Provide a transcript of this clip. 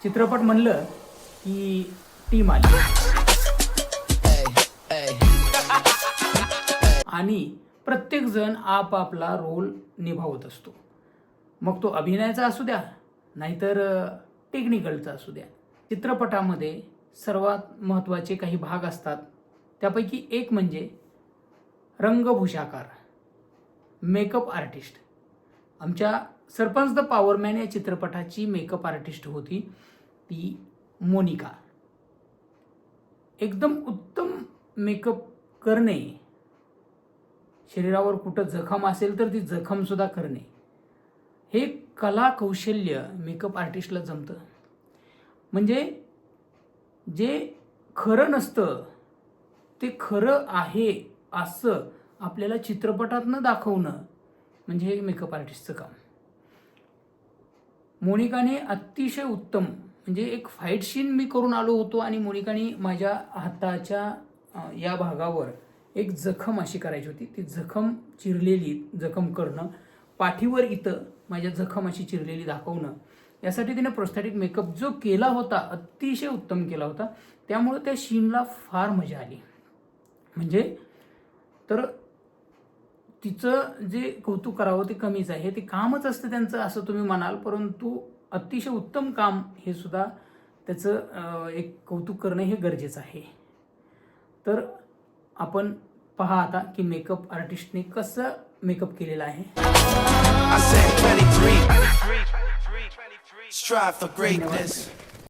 चित्रपट म्हणलं की टीम आली आणि प्रत्येक जण आपापला रोल निभावत असतो. मग तो अभिनयाचा असू द्या नाहीतर टेक्निकलचा असू द्या. चित्रपटामध्ये सर्वात महत्त्वाचे काही भाग असतात. त्यापैकी एक म्हणजे रंगभूषाकार, मेकअप आर्टिस्ट. आमच्या सरपंच द पॉवरमॅन या चित्रपटाची मेकअप आर्टिस्ट होती ती मोनिका. एकदम उत्तम मेकअप करणे, शरीरावर कुठं जखम असेल तर ती जखमसुद्धा करणे, हे कला कौशल्य मेकअप आर्टिस्टला जमतं. म्हणजे जे खरं नसतं ते खरं आहे असं आपल्याला चित्रपटातनं दाखवणं म्हणजे हे मेकअप आर्टिस्टचं काम. मोनिकाने अतिशय उत्तम, म्हणजे एक फाईट सीन मी करून आलो होतो आणि मोनिकाने माझ्या हाताच्या या भागावर एक जखम अशी करायची होती. ती जखम चिरलेली जखम करणं, पाठीवर इथं माझ्या जखम अशी चिरलेली दाखवणं, यासाठी तिने प्रोस्थेटिक मेकअप जो केला होता अतिशय उत्तम केला होता. त्यामुळे त्या सीनला फार मजा आली. म्हणजे तर तिचं जे कौतुक करावं ते कमीच आहे. ते कामच असतं त्यांचं असं तुम्ही म्हणाल, परंतु अतिशय उत्तम काम हे सुद्धा त्याचं एक कौतुक करणं हे गरजेचं आहे. तर आपण पहा आता की मेकअप आर्टिस्टने कसं मेकअप केलेला आहे. Strive for greatness.